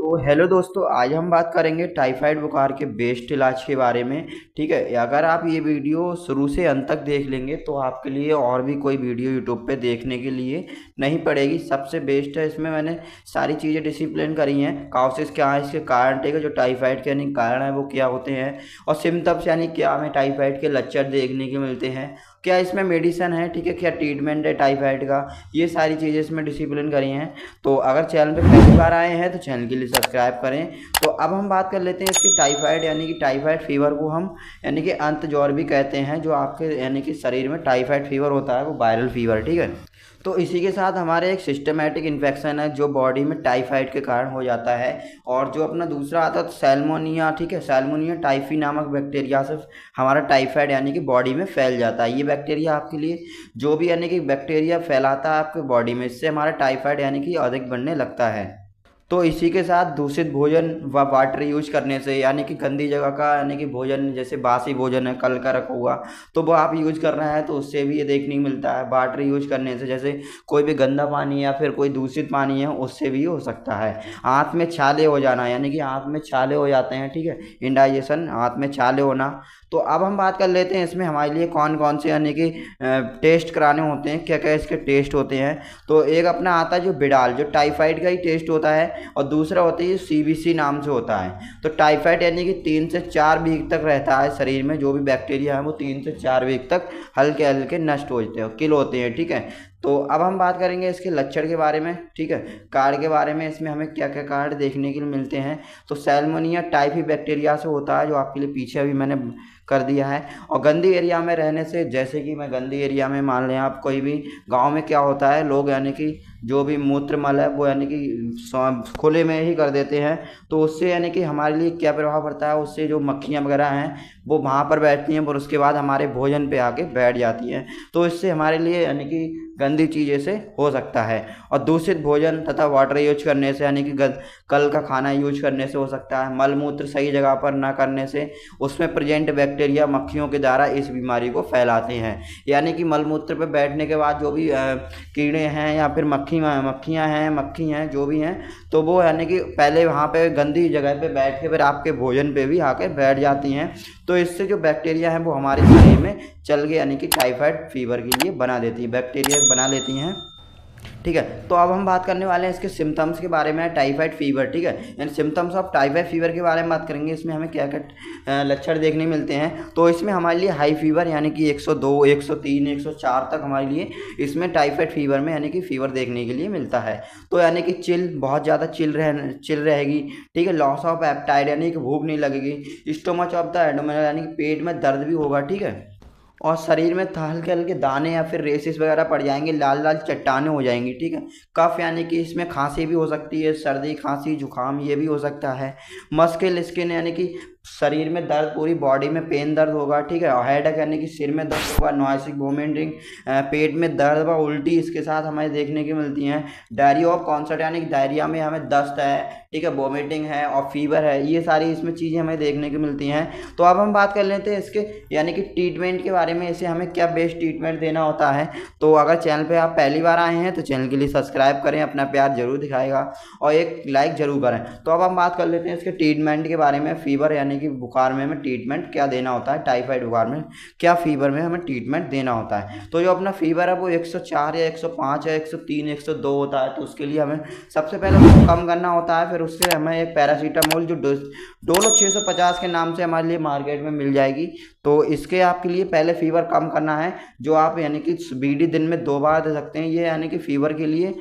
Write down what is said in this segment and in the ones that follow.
तो हेलो दोस्तों, आज हम बात करेंगे टाइफाइड बुखार के बेस्ट इलाज के बारे में। ठीक है, अगर आप ये वीडियो शुरू से अंत तक देख लेंगे तो आपके लिए और भी कोई वीडियो यूट्यूब पे देखने के लिए नहीं पड़ेगी। सबसे बेस्ट है, इसमें मैंने सारी चीज़ें डिसिप्लिन करी हैं। काउसेस क्या है, इसके कारण, ठीक है, जो टाइफाइड के यानी कारण है वो क्या होते हैं, और सिम्टम्स यानी क्या हमें टाइफाइड के लक्षण देखने के मिलते हैं, क्या इसमें मेडिसिन है, ठीक है, क्या ट्रीटमेंट है टाइफाइड का, ये सारी चीज़ें इसमें डिसिप्लिन करी हैं। तो अगर चैनल पे पहली बार आए हैं तो चैनल के लिए सब्सक्राइब करें। तो अब हम बात कर लेते हैं इसकी टाइफाइड यानी कि टाइफाइड फीवर को हम यानी कि अंत ज्वर भी कहते हैं। जो आपके यानी कि शरीर में टाइफाइड फीवर होता है वो वायरल फीवर, ठीक है। तो इसी के साथ हमारे एक सिस्टमेटिक इन्फेक्शन है जो बॉडी में टाइफाइड के कारण हो जाता है। और जो अपना दूसरा आता है सैल्मोनिया, ठीक है, सैल्मोनिया टाइफी नामक बैक्टीरिया से हमारा टाइफाइड यानी कि बॉडी में फैल जाता है। ये बैक्टीरिया आपके लिए जो भी यानी कि बैक्टीरिया फैलाता है आपके बॉडी में, इससे हमारा टाइफाइड यानी कि अधिक बढ़ने लगता है। तो इसी के साथ दूषित भोजन व वाटर यूज करने से यानी कि गंदी जगह का यानी कि भोजन, जैसे बासी भोजन है कल का रखा हुआ, तो वो आप यूज कर रहे हैं तो उससे भी ये देखने को मिलता है। वाटर यूज करने से, जैसे कोई भी गंदा पानी या फिर कोई दूषित पानी है, उससे भी हो सकता है। आँत में छाले हो जाना यानी कि आँत में छाले हो जाते हैं, ठीक है, इंडाइजेशन, आँत में छाले होना। तो अब हम बात कर लेते हैं इसमें हमारे लिए कौन कौन से यानी कि टेस्ट कराने होते हैं, क्या क्या इसके टेस्ट होते हैं। तो एक अपना आता है जो बिडाल, जो टाइफाइड का ही टेस्ट होता है, और दूसरा होता है सीबीसी नाम से होता है। तो टाइफाइड यानी कि 3 से 4 वीक तक रहता है शरीर में, जो भी बैक्टीरिया है वो 3 से 4 वीक तक हल्के हल्के नष्ट हो जाते हैं, किल होते हैं, ठीक है। तो अब हम बात करेंगे इसके लक्षण के बारे में, ठीक है, कार्ड के बारे में। इसमें हमें क्या क्या कार्ड देखने के लिए मिलते हैं। तो सैल्मोनिया टाइफी बैक्टीरिया से होता है, जो आपके लिए पीछे अभी मैंने कर दिया है। और गंदी एरिया में रहने से, जैसे कि मैं गंदी एरिया में, मान लें आप कोई भी गांव में क्या होता है, लोग यानी कि जो भी मूत्र मल है वो यानी कि खुले में ही कर देते हैं। तो उससे यानी कि हमारे लिए क्या प्रभाव पड़ता है, उससे जो मक्खियाँ वगैरह हैं वो वहाँ पर बैठती हैं और उसके बाद हमारे भोजन पे आके बैठ जाती हैं। तो इससे हमारे लिए यानी कि गंदी चीज़ें से हो सकता है। और दूषित भोजन तथा वाटर यूज करने से यानी कि कल का खाना यूज करने से हो सकता है। मल मूत्र सही जगह पर ना करने से उसमें प्रेजेंट बैक्टीरिया मक्खियों के द्वारा इस बीमारी को फैलाते हैं। यानी कि मल मूत्र पर बैठने के बाद जो भी कीड़े हैं या फिर मक्खी हैं जो भी हैं, तो वो यानी कि पहले वहाँ पे गंदी जगह पे बैठ के फिर आपके भोजन पे भी आके बैठ जाती हैं। तो इससे जो बैक्टीरिया हैं वो हमारे शरीर में चल के यानी कि टाइफाइड फीवर के लिए बना देती है, बैक्टीरिया बना लेती हैं, ठीक है। तो अब हम बात करने वाले हैं इसके सिम्टम्स के बारे में, टाइफाइड फीवर, ठीक है, यानी सिम्टम्स ऑफ टाइफाइड फीवर के बारे में बात करेंगे। इसमें हमें क्या क्या लक्षण देखने मिलते हैं। तो इसमें हमारे लिए हाई फीवर यानी कि 102, 103, 104 तक हमारे लिए इसमें टाइफाइड फीवर में यानी कि फीवर देखने के लिए मिलता है। तो यानी कि चिल, बहुत ज़्यादा चिल रहेगी, ठीक है। लॉस ऑफ एपेटाइट यानी कि भूख नहीं लगेगी। स्टोमच ऑफ द एब्डोमेन यानी कि पेट में दर्द भी होगा, ठीक है। और शरीर में हल्के हल्के दाने या फिर रेसेस वगैरह पड़ जाएंगे, लाल लाल चट्टाने हो जाएंगी, ठीक है। कफ यानी कि इसमें खांसी भी हो सकती है, सर्दी खांसी जुकाम ये भी हो सकता है। मस्किल स्किन यानी कि शरीर में दर्द, पूरी बॉडी में पेन दर्द होगा, ठीक है। और हेडेक यानी कि सिर में दर्द होगा। नॉइसिक वोमिटिंग, पेट में दर्द व उल्टी इसके साथ हमें देखने की मिलती हैं। डायरिया ऑफ कॉन्सर्ट यानी कि डायरिया में हमें दस्त है, ठीक है, वोमिटिंग है और फीवर है, ये सारी इसमें चीज़ें हमें देखने की मिलती हैं। तो अब हम बात कर लेते हैं इसके यानी कि ट्रीटमेंट के बारे में, इसे हमें क्या बेस्ट ट्रीटमेंट देना होता है। तो अगर चैनल पे आप पहली बार आए हैं तो चैनल के लिए सब्सक्राइब करें, अपना प्यार जरूर दिखाएगा और एक लाइक जरूर करें। तो अब हम बात कर लेते हैं इसके ट्रीटमेंट के बारे में। फीवर यानी कि बुखार में हमें ट्रीटमेंट क्या देना होता है, टाइफाइड बुखार में क्या फीवर में हमें ट्रीटमेंट देना होता है। तो जो अपना फीवर है वो 104 या 105 या 103, 102 होता है। तो उसके लिए हमें सबसे पहले उसको कम करना होता है। फिर उससे हमें एक पैरासीटामोल जो डोलो 650 के नाम से हमारे लिए मार्केट में मिल जाएगी। तो इसके आपके लिए पहले फीवर कम करना है, जो आप यानी कि बीडी दिन में 2 बार दे सकते हैं। ये यानी कि फीवर के लिए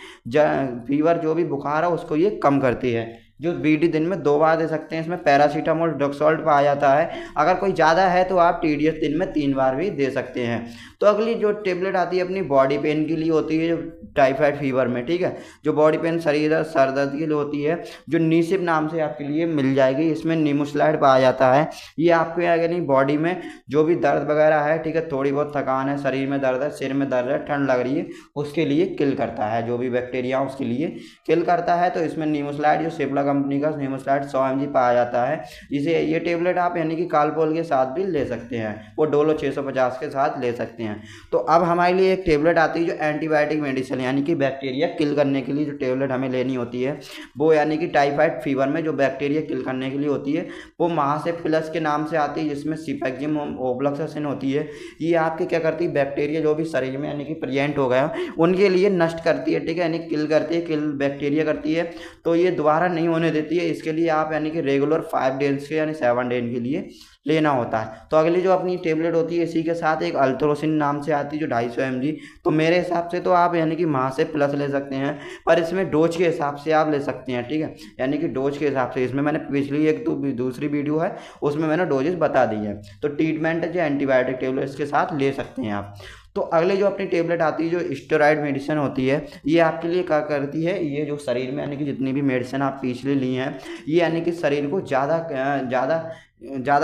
फीवर जो भी बुखार है उसको ये कम करती है, जो बीडी दिन में 2 बार दे सकते हैं। इसमें पैरासीटामोल डोक्सोल्ट पाया जाता है। अगर कोई ज़्यादा है तो आप टीडीएस दिन में 3 बार भी दे सकते हैं। तो अगली जो टेबलेट आती है अपनी बॉडी पेन के लिए होती है, जो टाइफाइड फीवर में, ठीक है, जो बॉडी पेन, शरीर दर्द, सर दर्द के लिए होती है, जो नीसिप नाम से आपके लिए मिल जाएगी। इसमें नीमोस्लाइड पाया जाता है। ये आपके यानी बॉडी में जो भी दर्द वगैरह है, ठीक है, थोड़ी बहुत थकान है, शरीर में दर्द है, सिर में दर्द है, ठंड लग रही है, उसके लिए किल करता है, जो भी बैक्टीरिया उसके लिए किल करता है। तो इसमें नीमोस्लाइड जो सिप्ला कंपनी का हेमोस्टैट 100 mg पाया जाता है, जिसे ये टेबलेट आप यानी कि कालपोल के साथ भी ले सकते हैं, वो डोलो 650 के साथ ले सकते हैं। तो अब हमारे लिए एक टेबलेट आती है जो एंटीबायोटिक मेडिसिन यानी कि बैक्टीरिया किल करने के लिए जो टेबलेट हमें लेनी होती है, वो यानी कि टाइफाइड फीवर में जो बैक्टीरिया किल करने के लिए होती है, वो महासे प्लस के नाम से आती है, जिसमें सिपेक्जिम ओब्लक्सासिन होती है। ये आपके क्या करती है, बैक्टीरिया जो भी शरीर में यानी कि प्रेजेंट हो गया उनके लिए नष्ट करती है, ठीक है, यानी किल करती है, किल बैक्टीरिया करती है। तो ये दोबारा नहीं होने देती है। इसके लिए आप यानी कि रेगुलर 5 डेज के यानी 7 डेज के लिए लेना होता है। तो अगली जो अपनी टेबलेट होती है, इसी के साथ एक अल्ट्रोसिन नाम से आती है जो 250 mg। तो मेरे हिसाब से तो आप यानी कि महासे प्लस ले सकते हैं, पर इसमें डोज के हिसाब से आप ले सकते हैं, ठीक है, यानी कि डोज के हिसाब से। इसमें मैंने पिछली एक दूसरी वीडियो है उसमें मैंने डोजेस बता दी है। तो ट्रीटमेंट जो एंटीबायोटिक टेबलेट इसके साथ ले सकते हैं आप। तो अगले जो अपनी टेबलेट आती है जो स्टेरॉइड मेडिसिन होती है, ये आपके लिए क्या करती है, ये जो शरीर में यानी कि जितनी भी मेडिसिन आप पिछले ली हैं, ये यानी कि शरीर को ज़्यादा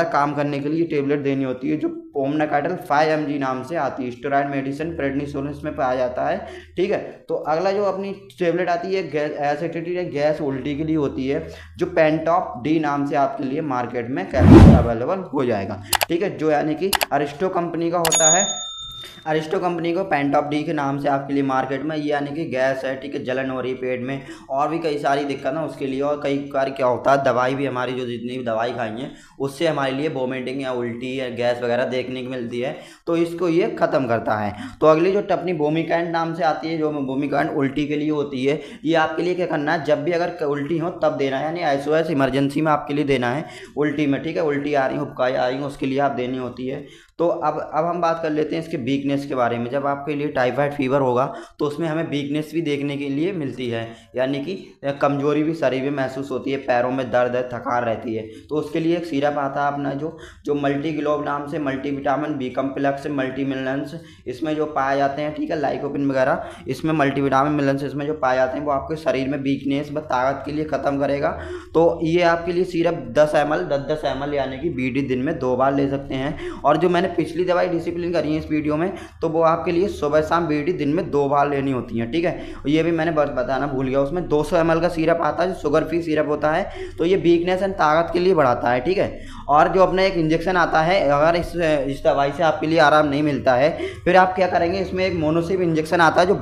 काम करने के लिए टेबलेट देनी होती है, जो पोमनाकार्डल 5 mg नाम से आती है। स्टेरॉइड मेडिसिन प्रेडनिसोलिन में पाया जाता है, ठीक है। तो अगला जो अपनी टेबलेट आती है एसिडिटी या गैस उल्टी के लिए होती है, जो पेंटॉप डी नाम से आपके लिए मार्केट में कैप्सूल अवेलेबल हो जाएगा, ठीक है, जो यानी कि अरिस्टो कंपनी का होता है। अरिस्टो कंपनी को पेंटॉप डी के नाम से आपके लिए मार्केट में, ये यानी कि गैस है, ठीक है, जलन हो रही है पेट में और भी कई सारी दिक्कत है उसके लिए। और कई बार क्या होता है, दवाई भी हमारी जो जितनी भी दवाई खाई है उससे हमारे लिए वोमिटिंग या उल्टी या गैस वगैरह देखने को मिलती है, तो इसको ये ख़त्म करता है। तो अगली जो अपनी बोमिकैंड नाम से आती है, जो बोमिकैंड उल्टी के लिए होती है, ये आपके लिए क्या करना है, जब भी अगर उल्टी हो तब देना है, यानी SOS इमरजेंसी में आपके लिए देना है उल्टी में, ठीक है, उल्टी आ रही है, उबकाई आ रही है, उसके लिए आप देनी होती है। तो अब हम बात कर लेते हैं इसके वीकनेस के बारे में। जब आपके लिए टाइफाइड फीवर होगा तो उसमें हमें वीकनेस भी देखने के लिए मिलती है, यानी कि कमजोरी भी शरीर में महसूस होती है, पैरों में दर्द है, थकान रहती है। तो उसके लिए एक सिरप आता है अपना जो मल्टी ग्लोब नाम से, multivitamin B complex multi minerals इसमें जो पाए जाते हैं, ठीक है, लाइकोपिन वगैरह इसमें मल्टीविटामिन मिनरल्स इसमें जो पाए जाते हैं, वो आपके शरीर में वीकनेस व ताकत के लिए ख़त्म करेगा। तो ये आपके लिए सिरप 10 ml यानी कि BD दिन में 2 बार ले सकते हैं। और जो मैंने पिछली दवाई डिसिप्लिन करी है इस वीडियो में, तो वो आपके लिए सुबह शाम BD दिन में 2 बार लेनी होती है, ठीक है। ये भी मैंने बताना भूल गया, उसमें 200 ml का सिरप आता है जो शुगर फ्री सिरप होता है, तो ये वीकनेस एंड ताकत के लिए बढ़ाता है, ठीक है। और जो अपना एक इंजेक्शन आता है, अगर इस दवाई से आपके लिए आराम नहीं मिलता है, फिर आप क्या करेंगे, इसमें एक मोनोसिव इंजेक्शन आता है जो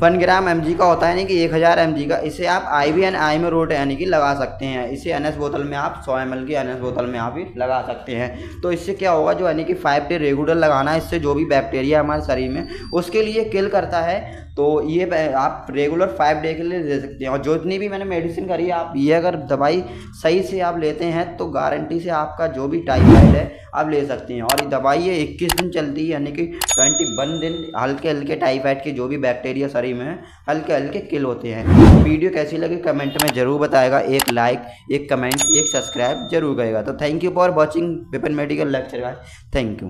1 ग्राम mg का होता है, यानी कि 1000 mg का। इसे आप IV एंड आई में रोट यानी कि लगा सकते हैं। इसे NS बोतल में आप 100 ml की NS बोतल में आप ही लगा सकते हैं। तो इससे क्या होगा, जो यानी कि 5 डे रेगुलर लगाना है, इससे जो भी बैक्टीरिया हमारे शरीर में उसके लिए किल करता है। तो ये आप रेगुलर 5 डे के लिए ले सकते हैं। और जितनी भी मैंने मेडिसिन करी है, आप ये अगर दवाई सही से आप लेते हैं तो गारंटी से आपका जो भी टाइफाइड है आप ले सकते हैं। और ये दवाई ये 21 दिन चलती है, यानी कि 21 दिन हल्के हल्के टाइफाइड के जो भी बैक्टीरिया शरीर में है हल्के हल्के किल होते हैं। वीडियो कैसी लगी कमेंट में ज़रूर बताएगा। एक लाइक, एक कमेंट, एक सब्सक्राइब जरूर करेगा। तो thank you for watching Vipin medical lecture guys, thank you.